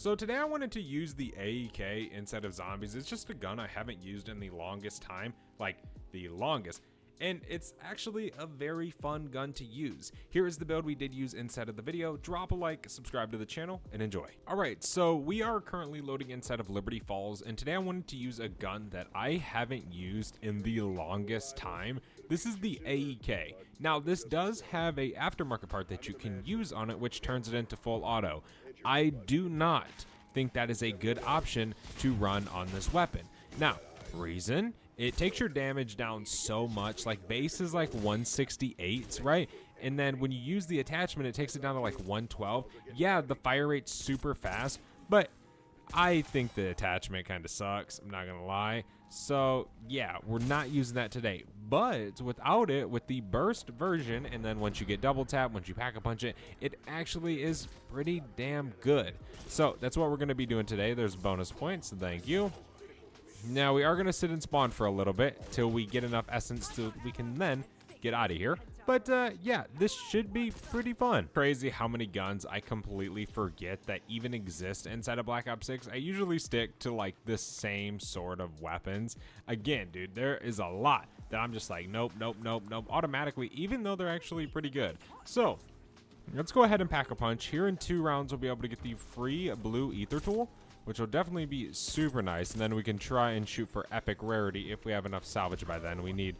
So today I wanted to use the AEK instead of zombies. It's just a gun I haven't used in the longest time, like the longest. And it's actually a very fun gun to use. Here is the build we did use inside of the video. Drop a like, subscribe to the channel, and enjoy. Alright, so we are currently loading inside of Liberty Falls, and today I wanted to use a gun that I haven't used in the longest time. This is the AEK. Now this does have a aftermarket part that you can use on it, which turns it into full auto. I do not think that is a good option to run on this weapon. Now, reason? It takes your damage down so much. Like base is like 168, right? And then when you use the attachment, it takes it down to like 112. Yeah, the fire rate's super fast, but I think the attachment kind of sucks, I'm not gonna lie. So yeah, we're not using that today. But without it, with the burst version, and then once you get double tap, once you pack a punch it, it actually is pretty damn good. So that's what we're gonna be doing today. There's bonus points, thank you. Now we are going to sit and spawn for a little bit till we get enough essence so we can then get out of here. But yeah, this should be pretty fun. Crazy how many guns I completely forget that even exist inside of Black Ops 6. I usually stick to like the same sort of weapons. Again, dude, there is a lot that I'm just like, nope, nope, nope, nope, automatically, even though they're actually pretty good. So let's go ahead and pack a punch. Here in 2 rounds, we'll be able to get the free blue ether tool, which will definitely be super nice, and then we can try and shoot for epic rarity if we have enough salvage by then. We need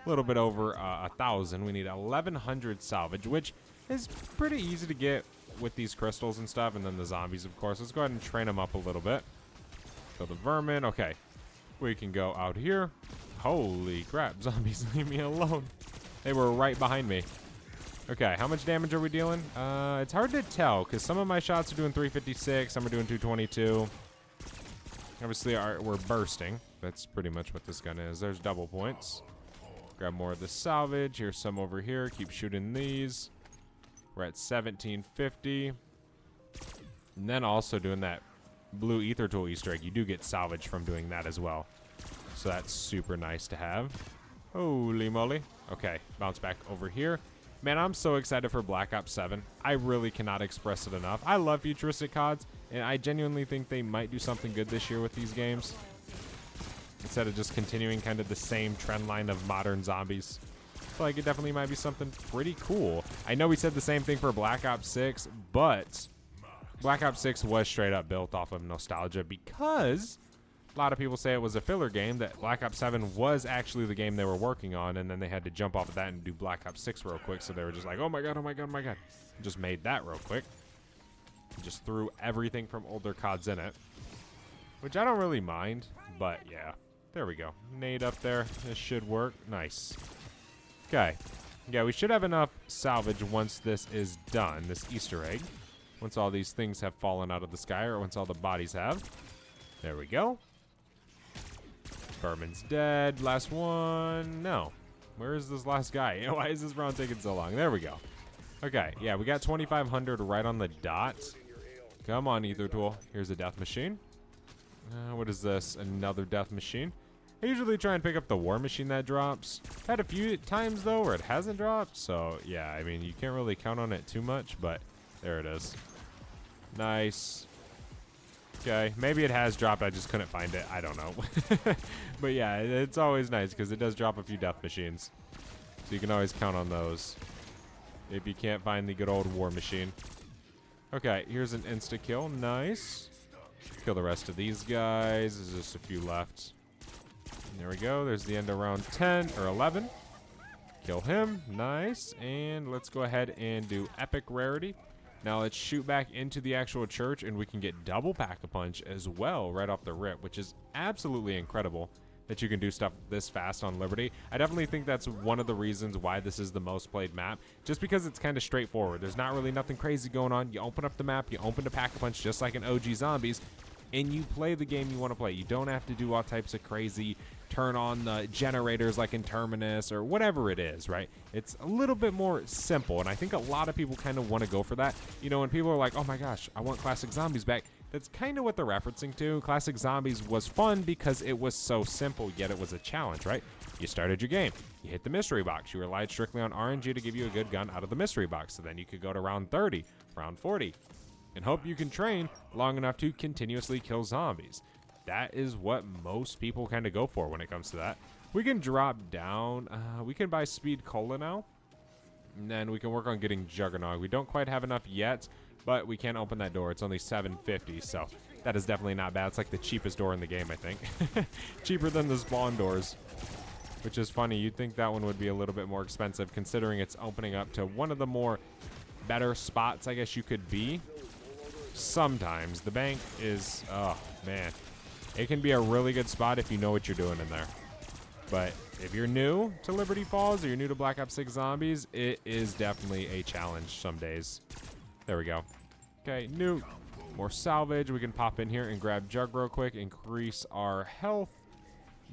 a little bit over 1,000. We need 1,100 salvage, which is pretty easy to get with these crystals and stuff, and then the zombies, of course. Let's go ahead and train them up a little bit. So the vermin, okay. We can go out here. Holy crap, zombies, leave me alone. They were right behind me. Okay, how much damage are we dealing? It's hard to tell because some of my shots are doing 356, some are doing 222. Obviously, we're bursting. That's pretty much what this gun is. There's double points. Grab more of the salvage. Here's some over here. Keep shooting these. We're at 1750. And then also doing that blue ether tool Easter egg. You do get salvage from doing that as well. So that's super nice to have. Holy moly. Okay, bounce back over here. Man, I'm so excited for Black Ops 7. I really cannot express it enough. I love futuristic CODs, and I genuinely think they might do something good this year with these games. Instead of just continuing kind of the same trend line of modern zombies. I feel like it definitely might be something pretty cool. I know we said the same thing for Black Ops 6, but Black Ops 6 was straight up built off of nostalgia because a lot of people say it was a filler game, that Black Ops 7 was actually the game they were working on, and then they had to jump off of that and do Black Ops 6 real quick, so they were just like, oh my god, oh my god, oh my god. Just made that real quick. Just threw everything from older CODs in it, which I don't really mind, but yeah. There we go. Nade up there. This should work. Nice. Okay. Yeah, we should have enough salvage once this is done, this Easter egg. Once all these things have fallen out of the sky, or once all the bodies have. There we go. Berman's dead. Last one. No. Where is this last guy? Why is this round taking so long? There we go. Okay. Yeah, we got 2,500 right on the dot. Come on, ether tool. Here's a death machine. What is this? Another death machine. I usually try and pick up the war machine that drops. Had a few times, though, where it hasn't dropped. So, yeah, I mean, you can't really count on it too much, but there it is. Nice. Okay, maybe it has dropped, I just couldn't find it. I don't know. But yeah, it's always nice because it does drop a few death machines. So you can always count on those if you can't find the good old war machine. Okay, here's an insta-kill. Nice. Kill the rest of these guys. There's just a few left. There we go. There's the end of round 10 or 11. Kill him. Nice. And let's go ahead and do epic rarity. Now let's shoot back into the actual church, and we can get double pack-a-punch as well right off the rip, which is absolutely incredible that you can do stuff this fast on Liberty. I definitely think that's one of the reasons why this is the most played map, just because it's kind of straightforward. There's not really nothing crazy going on. You open up the map, you open the pack-a-punch just like in OG Zombies, and you play the game you want to play. You don't have to do all types of crazy turn on the generators like in Terminus or whatever it is, right? It's a little bit more simple, and I think a lot of people kind of want to go for that. You know, when people are like, oh my gosh, I want classic zombies back, that's kind of what they're referencing to. Classic Zombies was fun because it was so simple, yet it was a challenge, right? You started your game, you hit the mystery box, you relied strictly on RNG to give you a good gun out of the mystery box, so then you could go to round 30, round 40, and hope you can train long enough to continuously kill zombies. That is what most people kind of go for when it comes to that. We can drop down. We can buy Speed Cola now. And then we can work on getting Juggernaut. We don't quite have enough yet, but we can open that door. It's only $7.50, so that is definitely not bad. It's like the cheapest door in the game, I think. Cheaper than the spawn doors, which is funny. You'd think that one would be a little bit more expensive considering it's opening up to one of the more better spots, I guess you could be. Sometimes. The bank is, oh, man. It can be a really good spot if you know what you're doing in there. But if you're new to Liberty Falls or you're new to Black Ops 6 Zombies, it is definitely a challenge some days. There we go. Okay, new. More salvage. We can pop in here and grab Jug real quick. Increase our health.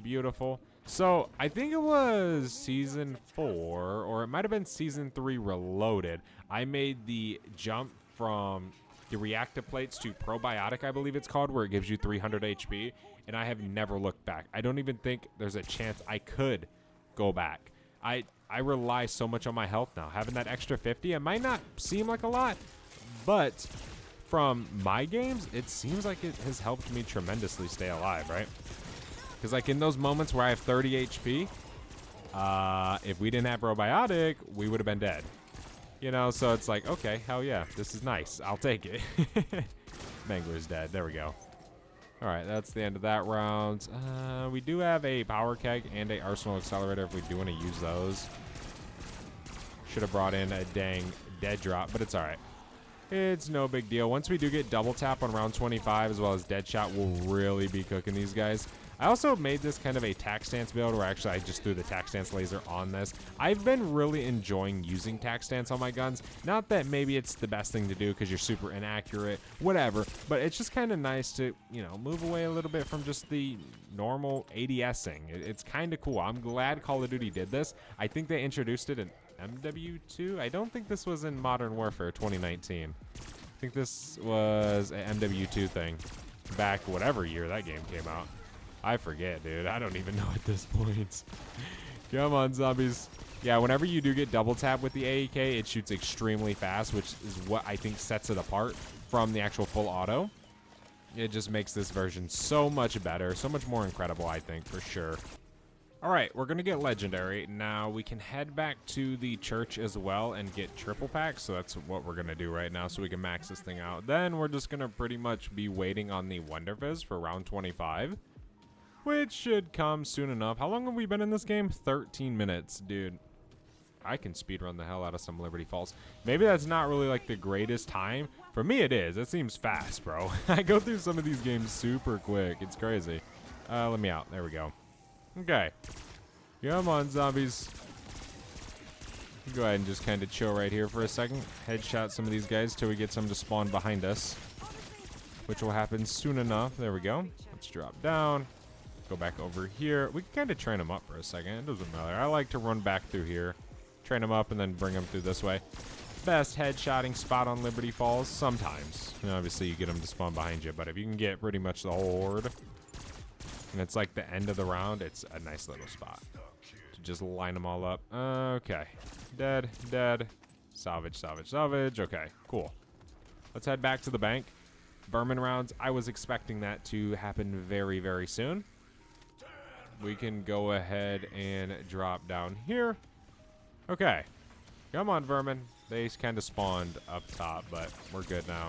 Beautiful. So, I think it was Season 4, or it might have been Season 3 Reloaded. I made the jump from the reactive plates to probiotic, I believe it's called, where it gives you 300 HP. And I have never looked back. I don't even think there's a chance I could go back. I rely so much on my health now. Having that extra 50, it might not seem like a lot, but from my games, it seems like it has helped me tremendously stay alive, right? Because like in those moments where I have 30 HP, if we didn't have probiotic, we would have been dead. You know, so it's like, okay, hell yeah, this is nice. I'll take it. Mangler's dead. There we go. All right, that's the end of that round. We do have a power keg and a arsenal accelerator if we do want to use those. Should have brought in a dang dead drop, but it's all right. It's no big deal. Once we do get double tap on round 25 as well as dead shot, we'll really be cooking these guys. I also made this kind of a tac stance build where actually I just threw the tac stance laser on this. I've been really enjoying using tac stance on my guns. Not that maybe it's the best thing to do because you're super inaccurate, whatever, but it's just kind of nice to, you know, move away a little bit from just the normal ADSing. It's kind of cool. I'm glad Call of Duty did this. I think they introduced it in MW2. I don't think this was in Modern Warfare 2019. I think this was an MW2 thing back whatever year that game came out. I forget, dude. I don't even know at this point. Come on, zombies. Yeah, whenever you do get double tap with the AEK, it shoots extremely fast, which is what I think sets it apart from the actual full auto. It just makes this version so much better, so much more incredible, I think, for sure. All right, we're going to get legendary. Now, we can head back to the church as well and get triple packs, so that's what we're going to do right now so we can max this thing out. Then we're just going to pretty much be waiting on the Wonder Fizz for round 25. Which should come soon enough. How long have we been in this game? 13 minutes, dude. I can speedrun the hell out of some Liberty Falls. Maybe that's not really like the greatest time. For me, it is. It seems fast, bro. I go through some of these games super quick. It's crazy. Let me out. There we go. Okay. Come on, zombies. Go ahead and just kind of chill right here for a second. Headshot some of these guys till we get some to spawn behind us, which will happen soon enough. There we go. Let's drop down. Go back over here. We can kind of train them up for a second. It doesn't matter. I like to run back through here, train them up, and then bring them through this way. Best headshotting spot on Liberty Falls. Sometimes. You know, obviously, you get them to spawn behind you, but if you can get pretty much the whole horde, and it's like the end of the round, it's a nice little spot to just line them all up. Okay. Dead, dead. Salvage, salvage, salvage. Okay, cool. Let's head back to the bank. Vermin rounds. I was expecting that to happen very, very soon. We can go ahead and drop down here. Okay. Come on, vermin. They kind of spawned up top, but we're good now.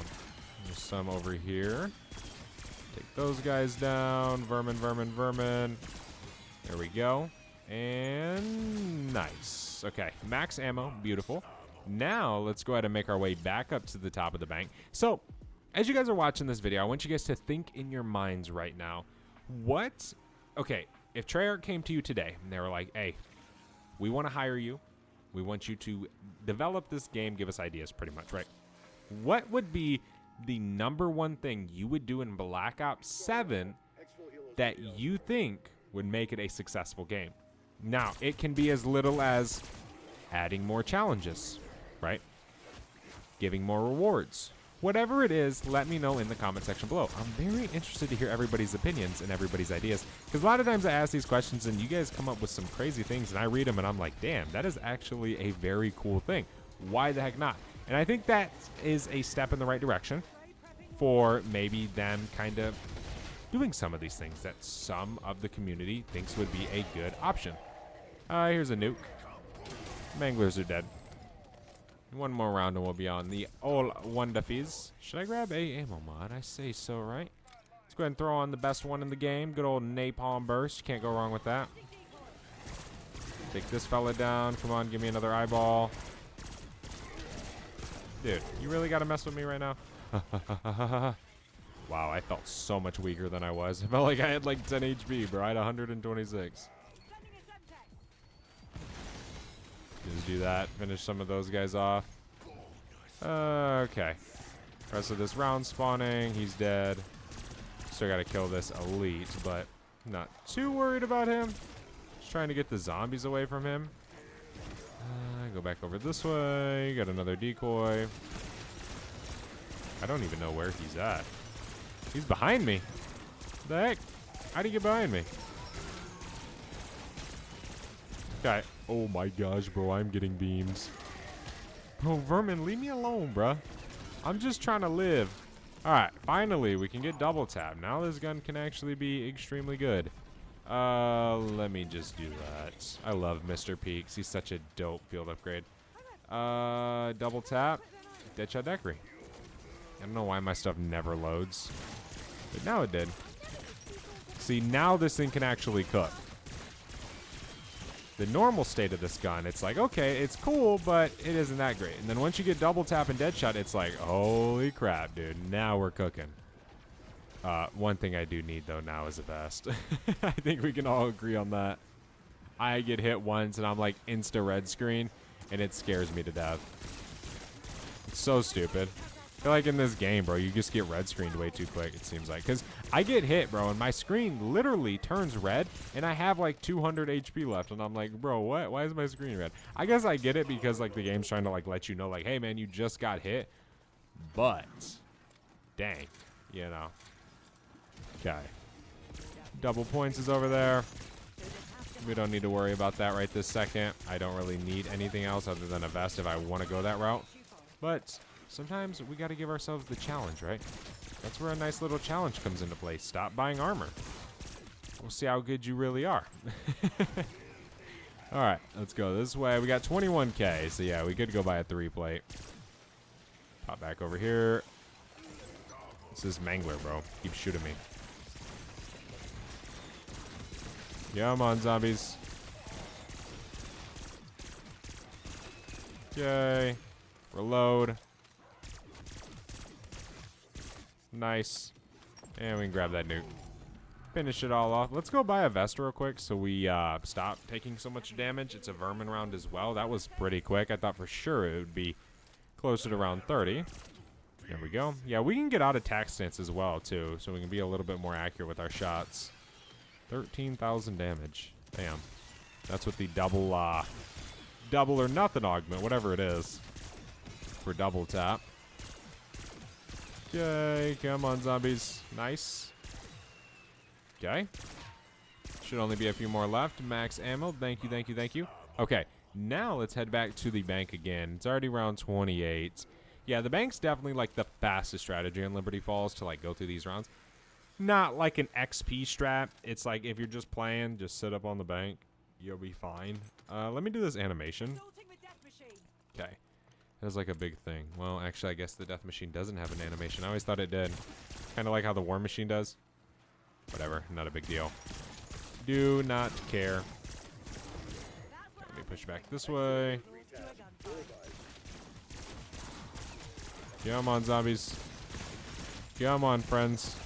There's some over here. Take those guys down. Vermin, vermin, vermin. There we go. And nice. Okay. Max ammo. Beautiful. Now, let's go ahead and make our way back up to the top of the bank. So, as you guys are watching this video, I want you guys to think in your minds right now. What? Okay. If Treyarch came to you today and they were like, hey, we want to hire you. We want you to develop this game, give us ideas pretty much, right? What would be the #1 thing you would do in Black Ops 7 that you think would make it a successful game? Now, it can be as little as adding more challenges, right? Giving more rewards. Whatever it is, let me know in the comment section below. I'm very interested to hear everybody's opinions and everybody's ideas, because a lot of times I ask these questions and you guys come up with some crazy things and I read them and I'm like, damn, that is actually a very cool thing. Why the heck not? And I think that is a step in the right direction. for maybe them kind of doing some of these things that some of the community thinks would be a good option. Here's a nuke. Manglers are dead. One more round and we'll be on the old Wonder Fizz. Should I grab a ammo mod? I say so, right? Let's go ahead and throw on the best one in the game. Good old Napalm Burst. Can't go wrong with that. Take this fella down. Come on, give me another eyeball. Dude, you really got to mess with me right now? Wow, I felt so much weaker than I was. I felt like I had like 10 HP, bro. I had 126. Just do that. Finish some of those guys off. Okay. Rest of this round spawning. He's dead. Still got to kill this elite, but not too worried about him. Just trying to get the zombies away from him. Go back over this way. Got another decoy. I don't even know where he's at. He's behind me. What the heck? How'd he get behind me? Okay. Oh my gosh, bro. I'm getting beams. Bro, Vermin, leave me alone, bro. I'm just trying to live. Alright, finally, we can get double tap. Now this gun can actually be extremely good. Let me just do that. I love Mr. Peaks. He's such a dope field upgrade. Double tap. Deadshot Decory. I don't know why my stuff never loads. But now it did. See, now this thing can actually cook. The normal state of this gun, it's like, okay, it's cool, but it isn't that great. And then once you get double tap and Deadshot, it's like, holy crap, dude. Now we're cooking. One thing I do need, though, now is a vest. I think we can all agree on that. I get hit once, and I'm like insta red screen, and it scares me to death. It's so stupid. I feel like in this game, bro, you just get red screened way too quick, it seems like. Because I get hit, bro, and my screen literally turns red, and I have like 200 HP left, and I'm like, bro, what? Why is my screen red? I guess I get it because like the game's trying to like let you know, like, hey, man, you just got hit. But, dang, you know. Okay. Double points is over there. We don't need to worry about that right this second. I don't really need anything else other than a vest if I want to go that route. But sometimes we got to give ourselves the challenge, right? That's where a nice little challenge comes into play. Stop buying armor. We'll see how good you really are. All right, let's go this way. We got 21K, so yeah, we could go buy a 3-plate. Pop back over here. This is Mangler, bro. Keep shooting me. Come on, zombies. Okay. Reload. Nice. And we can grab that nuke. Finish it all off. Let's go buy a vest real quick so we stop taking so much damage. It's a vermin round as well. That was pretty quick. I thought for sure it would be closer to round 30. There we go. Yeah, we can get out of attack stance as well, too, so we can be a little bit more accurate with our shots. 13,000 damage. Damn. That's what the double or nothing augment, whatever it is, for double tap. Okay, come on, zombies. Nice. Okay. Should only be a few more left. Max ammo. Thank you, thank you, thank you. Okay, now let's head back to the bank again. It's already round 28. Yeah, the bank's definitely like the fastest strategy in Liberty Falls to like go through these rounds. Not like an XP strat. It's like if you're just playing, just sit up on the bank. You'll be fine. Let me do this animation. Okay. That's like a big thing. Well, actually, I guess the death machine doesn't have an animation. I always thought it did. Kind of like how the war machine does. Whatever. Not a big deal. Do not care. Let me push back this way. Come on, zombies. Come on, friends.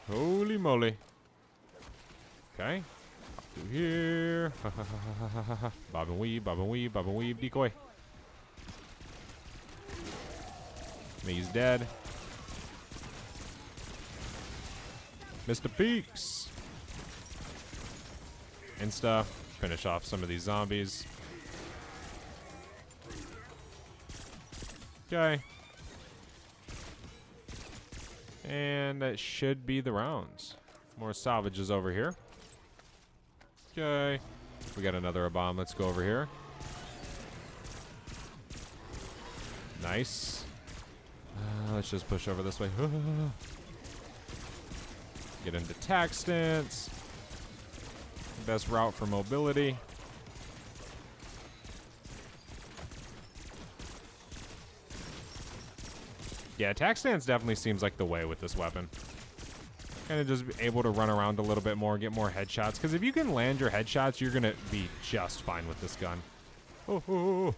Holy moly. Okay. Up through here. Bob and weave, bob and weave, bob and weave. Decoy. He's dead. Mr. Peaks. Insta. Finish off some of these zombies. Okay. And that should be the rounds. More salvages over here. Okay. We got another bomb. Let's go over here. Let's just push over this way. Get into tack stance. Best route for mobility. Yeah, tack stance definitely seems like the way with this weapon. Kind of just be able to run around a little bit more, get more headshots. Because if you can land your headshots, you're going to be just fine with this gun. Oh.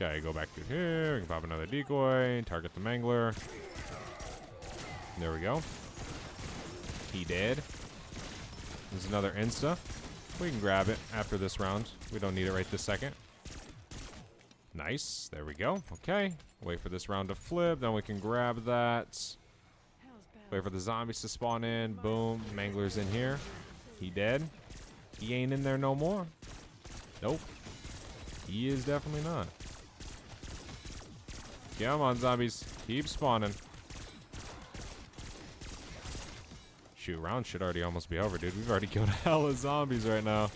Okay, go back to here. We can pop another decoy. Target the mangler. There we go. He did. There's another insta. We can grab it after this round. We don't need it right this second. Nice. There we go. Okay. Wait for this round to flip. Then we can grab that. Wait for the zombies to spawn in. Boom. Mangler's in here. He dead. He ain't in there no more. Nope. He is definitely not. Come on, zombies. Keep spawning. Shoot, round should already almost be over, dude. We've already killed a hell of zombies right now.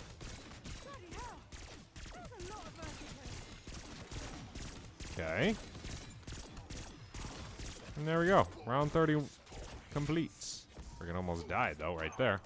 Okay. And there we go. Round 30 completes. Freaking almost died, though, right there.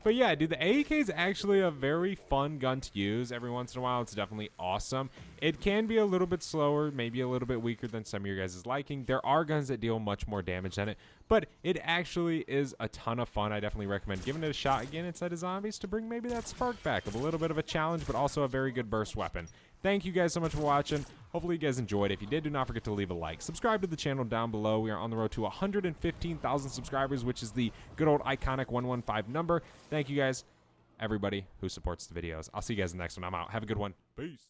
But yeah, dude, the AEK is actually a very fun gun to use. Every once in a while, it's definitely awesome. It can be a little bit slower, maybe a little bit weaker than some of your guys' liking. There are guns that deal much more damage than it, but it actually is a ton of fun. I definitely recommend giving it a shot again inside of zombies to bring maybe that spark back of a little bit of a challenge, but also a very good burst weapon. Thank you guys so much for watching. Hopefully you guys enjoyed. If you did, do not forget to leave a like. Subscribe to the channel down below. We are on the road to 115,000 subscribers, which is the good old iconic 115 number. Thank you guys, everybody who supports the videos. I'll see you guys in the next one. I'm out. Have a good one. Peace.